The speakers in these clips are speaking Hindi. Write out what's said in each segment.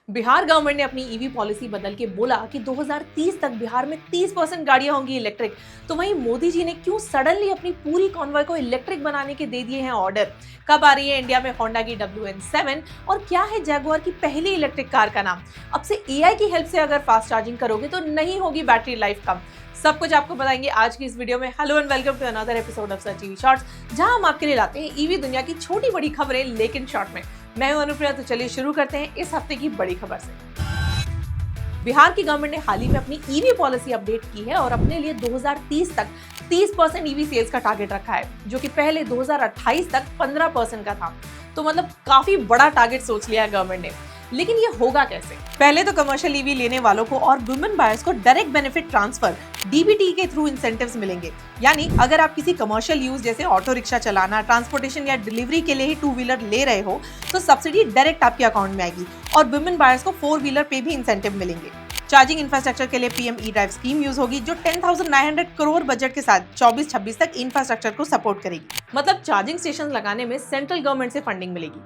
बिहार गवर्नमेंट ने अपनी ईवी पॉलिसी बदल के बोला कि 2030 तक बिहार में 30% गाड़ियां होंगी इलेक्ट्रिक। तो वहीं मोदी जी ने क्यों सडनली अपनी पूरी कॉन्वॉय को इलेक्ट्रिक बनाने के दे दिए हैं ऑर्डर। कब आ रही है इंडिया में होंडा की WN7 और क्या है जैगुआर की पहली इलेक्ट्रिक कार का नाम। अब से AI की हेल्प से अगर फास्ट चार्जिंग करोगे तो नहीं होगी बैटरी लाइफ कम। सब कुछ आपको बताएंगे आज की इस वीडियो में। Hello and welcome to another episode of search EV shorts, जहां हम आपके लिए लाते हैं ईवी दुनिया की छोटी बड़ी खबरें लेकिन शॉर्ट में। मैं हूं अनुप्रिया, तो चलिए शुरू करते हैं इस हफ्ते की बड़ी खबर से। बिहार की गवर्नमेंट ने हाल ही में अपनी ईवी पॉलिसी अपडेट की है और अपने लिए 2030 तक 30% ईवी सेल्स का टारगेट रखा है, जो कि पहले 2028 तक 15% का था। तो मतलब काफी बड़ा टारगेट सोच लिया है गवर्नमेंट ने। लेकिन ये होगा कैसे? पहले तो कमर्शियल ईवी लेने वालों को और वुमेन बायर्स को डायरेक्ट बेनिफिट ट्रांसफर DBT के थ्रू इंसेंटिव्स मिलेंगे। यानी अगर आप किसी कमर्शियल यूज जैसे ऑटो रिक्शा चलाना, ट्रांसपोर्टेशन या डिलीवरी के लिए ही 2 व्हीलर ले रहे हो तो सब्सिडी डायरेक्ट आपके अकाउंट में आएगी और वुमेन बायर्स को 4 व्हीलर पे भी इंसेंटिव मिलेंगे। चार्जिंग इंफ्रास्ट्रक्चर के लिए PM E-ड्राइव स्कीम यूज होगी, जो 10,900 करोड़ बजट के साथ 24-26 तक इंफ्रास्ट्रक्चर को सपोर्ट करेगी। मतलब चार्जिंग स्टेशन लगाने में सेंट्रल गवर्नमेंट से फंडिंग मिलेगी।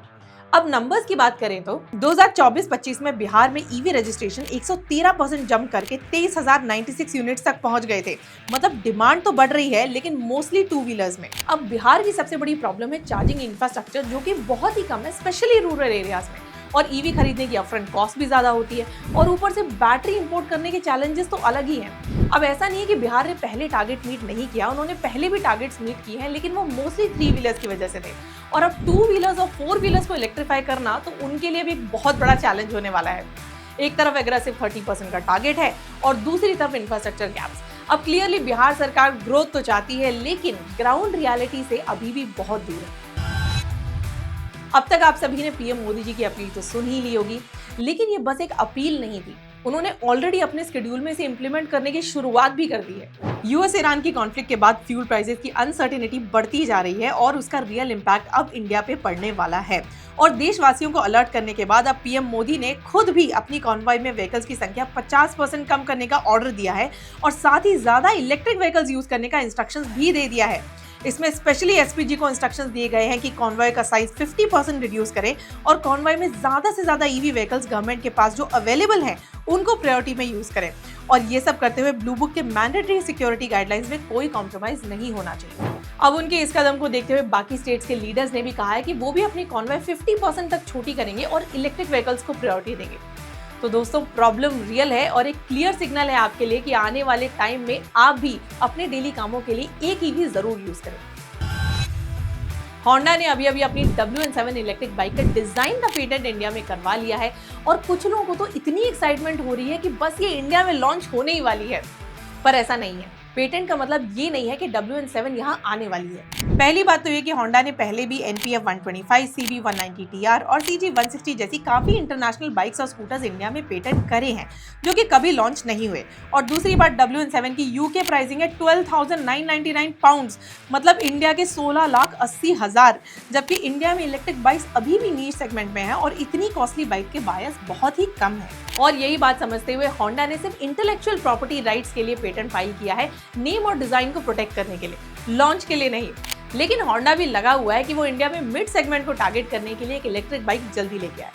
अब नंबर्स की बात करें तो 2024-25 में बिहार में ईवी रजिस्ट्रेशन 113% जंप करके 23,096 यूनिट्स तक पहुंच गए थे। मतलब डिमांड तो बढ़ रही है, लेकिन मोस्टली 2 व्हीलर्स में। अब बिहार की सबसे बड़ी प्रॉब्लम है चार्जिंग इंफ्रास्ट्रक्चर, जो कि बहुत ही कम है, स्पेशली रूरल एरियाज में। और ईवी खरीदने की अपफ्रंट कॉस्ट भी ज्यादा होती है और ऊपर से बैटरी इंपोर्ट करने के चैलेंजेस तो अलग ही हैं। अब ऐसा नहीं है कि बिहार ने पहले टारगेट मीट नहीं किया, उन्होंने पहले भी टारगेट्स मीट किए हैं, लेकिन वो मोस्टली 3 व्हीलर्स की वजह से थे। और अब 2 व्हीलर्स और 4 व्हीलर्स को इलेक्ट्रीफाई करना तो उनके लिए भी एक बहुत बड़ा चैलेंज होने वाला है। एक तरफ एग्रेसिव 30% का टारगेट है और दूसरी तरफ इंफ्रास्ट्रक्चर गैप्स। अब क्लियरली बिहार सरकार ग्रोथ तो चाहती है, लेकिन ग्राउंड रियलिटी से अभी भी बहुत दूर है। अब तक आप सभी ने PM मोदी जी की अपील तो सुन ही ली होगी, लेकिन ये बस एक अपील नहीं थी, उन्होंने ऑलरेडी अपने शेड्यूल में इसे इंप्लीमेंट करने की शुरुआत भी कर दी है। US ईरान की कॉन्फ्लिक्ट के बाद फ्यूल प्राइसेस की अनसर्टेनिटी बढ़ती जा रही है और उसका रियल इम्पैक्ट अब इंडिया पे पड़ने वाला है। और देशवासियों को अलर्ट करने के बाद अब PM मोदी ने खुद भी अपनी कॉन्वॉय में व्हीकल्स की संख्या 50% कम करने का ऑर्डर दिया है और साथ ही ज्यादा इलेक्ट्रिक व्हीकल्स यूज करने का इंस्ट्रक्शंस भी दे दिया है। इसमें स्पेशली SPG को इंस्ट्रक्शंस दिए गए हैं कि कॉन्वॉय का साइज 50% रिड्यूस करें और कॉन्वॉय में ज्यादा से ज्यादा ईवी व्हीकल्स गवर्नमेंट के पास जो अवेलेबल हैं उनको प्रायोरिटी में यूज करें। और ये सब करते हुए ब्लू बुक के मैंडेटरी सिक्योरिटी गाइडलाइंस में कोई कॉम्प्रोमाइज नहीं होना चाहिए। अब उनके इस कदम को देखते हुए बाकी स्टेट्स के लीडर्स ने भी कहा है कि वो भी अपनी कॉन्वॉय 50% तक छोटी करेंगे और इलेक्ट्रिक व्हीकल्स को प्रायोरिटी देंगे। तो दोस्तों, प्रॉब्लम रियल है और एक क्लियर सिग्नल है आपके लिए कि आने वाले टाइम में आप भी अपने डेली कामों के लिए एक ईवी जरूर यूज करें। होंडा ने अभी अपनी WN7 इलेक्ट्रिक बाइक का डिजाइन का पेटेंट इंडिया में करवा लिया है और कुछ लोगों को तो इतनी एक्साइटमेंट हो रही है कि बस ये इंडिया में लॉन्च होने ही वाली है। पर ऐसा नहीं है। पेटेंट का मतलब ये नहीं है कि WN7 यहाँ आने वाली है। पहली बात तो ये कि होंडा ने पहले भी NPF 125, CB 190 TR और CG 160 जैसी काफी इंटरनेशनल बाइक्स और स्कूटर्स इंडिया में पेटेंट करे हैं, जो कि कभी लॉन्च नहीं हुए। और दूसरी बात, WN7 की UK प्राइसिंग है 12,999 पाउंड, मतलब इंडिया के 16,80,000, जबकि इंडिया में इलेक्ट्रिक बाइक्स अभी भी नीश सेगमेंट में है और इतनी कॉस्टली बाइक के बायर्स बहुत ही कम है। और यही बात समझते हुए होंडा ने सिर्फ इंटेलेक्चुअल प्रॉपर्टी राइट्स के लिए पेटेंट फाइल किया है, नेम और डिजाइन को प्रोटेक्ट करने के लिए, लॉन्च के लिए नहीं। लेकिन होंडा भी लगा हुआ है कि वो इंडिया में मिड सेगमेंट को टारगेट करने के लिए एक इलेक्ट्रिक बाइक जल्दी लेके आए।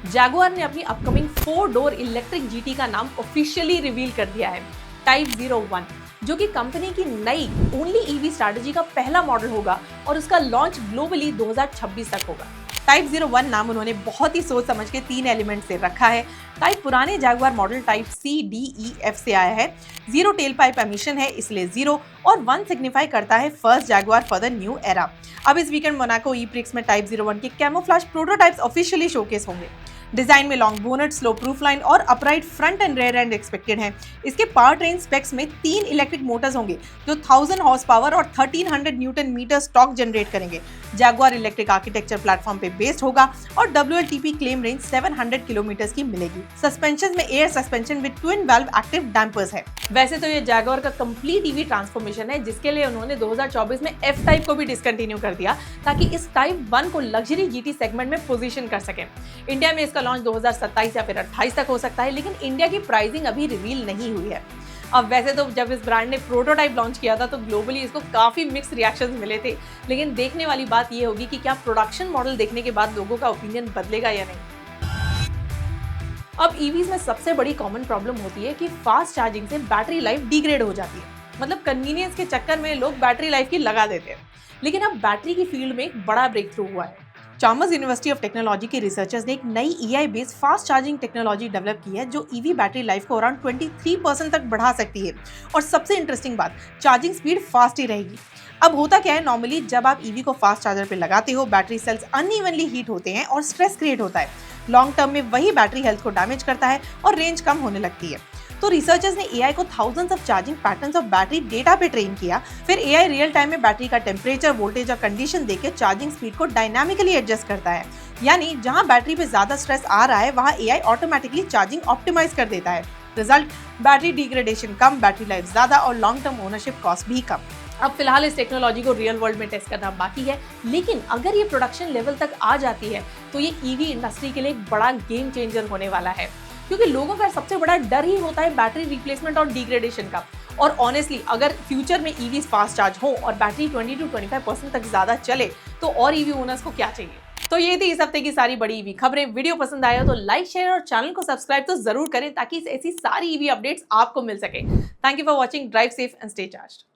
जैगुआर ने अपनी अपकमिंग 4 डोर इलेक्ट्रिक GT का नाम ऑफिशियली रिवील कर दिया है, टाइप 01, जो कि कंपनी की नई ओनली EV स्ट्रैटेजी का पहला मॉडल होगा और उसका लॉन्च ग्लोबली 2026 तक होगा। टाइप 01 नाम उन्होंने बहुत ही सोच समझ के 3 एलिमेंट से रखा है। टाइप पुराने Jaguar model type C, D, E, F से आया है। 0 टेल पाइप एमिशन है, इसलिए 0, और 1 सिग्निफाई करता है first Jaguar for the new era. अब इस वीकेंड मोनाको E-प्रिक्स में टाइप 01 के कैमोफ्लेज प्रोटोटाइप्स ऑफिशियली शोकेस होंगे। डिजाइन में long bonnet, slope roof line और upright front end rear end expected है। इसके पावर ट्रेन स्पेक्स में 3 इलेक्ट्रिक मोटर्स होंगे जो 1000 हॉर्स पावर और 1300 न्यूटन मीटर टॉर्क जनरेट करेंगे। जैगुआर इलेक्ट्रिक आर्किटेक्चर प्लेटफॉर्म पे बेस्ड होगा और WLTP क्लेम रेंज 700 किलोमीटर की मिलेगी। सस्पेंशन में air suspension with twin valve active dampers है। वैसे तो ये जैगुआर का कंप्लीट EV ट्रांसफॉर्मेशन है, जिसके लिए उन्होंने 2024 में F टाइप को भी डिसकंटिन्यू कर दिया ताकि इस टाइप 1 को लग्जरी GT सेगमेंट में पोजीशन कर सके। इंडिया में इसका लॉन्च 2027 या फिर 28 तक हो सकता है, लेकिन इंडिया की प्राइसिंग अभी रिवील नहीं हुई है। अब वैसे तो जब इस ब्रांड ने प्रोटोटाइप लॉन्च किया था तो ग्लोबली इसको काफी मिक्स रिएक्शंस मिले थे, लेकिन देखने वाली बात ये होगी कि क्या प्रोडक्शन मॉडल देखने के बाद लोगों का ओपिनियन बदलेगा या नहीं। अब ईवीज में सबसे बड़ी कॉमन प्रॉब्लम होती है कि फास्ट चार्जिंग से बैटरी लाइफ डिग्रेड हो जाती है। मतलब कन्वीनियंस के चक्कर में लोग बैटरी लाइफ की लगा देते हैं। लेकिन अब बैटरी की फील्ड में एक बड़ा ब्रेक थ्रू हुआ है। चार्मर्स यूनिवर्सिटी ऑफ टेक्नोलॉजी के रिसर्चर्स ने एक नई AI based fast charging technology develop की है जो ईवी बैटरी लाइफ को अराउंड 23% तक बढ़ा सकती है। और सबसे इंटरेस्टिंग बात, चार्जिंग स्पीड फास्ट ही रहेगी। अब होता क्या है, नॉर्मली जब आप ईवी को फास्ट चार्जर पे लगाते हो, बैटरी सेल्स अनइवनली हीट होते हैं और स्ट्रेस क्रिएट होता है। लॉन्ग टर्म में वही बैटरी हेल्थ को डैमेज करता है और रेंज कम होने लगती है। तो रिसर्चर्स ने एआई को thousands of charging patterns of battery data पे ट्रेन किया। फिर एआई रियल टाइम में बैटरी का टेम्परेचर, वोल्टेज और कंडीशन देकर चार्जिंग स्पीड को डायनामिकली एडजस्ट करता है। यानी जहां बैटरी पे ज्यादा स्ट्रेस आ रहा है वहां एआई ऑटोमेटिकली चार्जिंग ऑप्टिमाइज कर देता है। रिजल्ट, बैटरी डिग्रेडेशन कम, बैटरी लाइफ ज्यादा और लॉन्ग टर्म ओनरशिप कॉस्ट भी कम। अब फिलहाल इस टेक्नोलॉजी को रियल वर्ल्ड में टेस्ट करना बाकी है, लेकिन अगर ये प्रोडक्शन लेवल तक आ जाती है तो ये ईवी इंडस्ट्री के लिए एक बड़ा गेम चेंजर होने वाला है। क्योंकि लोगों का सबसे बड़ा डर ही होता है बैटरी रिप्लेसमेंट और डिग्रेडेशन का। और ऑनेस्टली अगर फ्यूचर में ईवी फास्ट चार्ज हो और बैटरी 20 to 25% तक ज्यादा चले तो और ईवी ओनर्स को क्या चाहिए। तो ये थी इस हफ्ते की सारी बड़ी ईवी खबरें। वीडियो पसंद आया तो लाइक, शेयर और चैनल को सब्सक्राइब तो जरूर करें ताकि ऐसी सारी ईवी अपडेट्स आपको मिल सके। Thank you for watching. Drive safe and stay charged.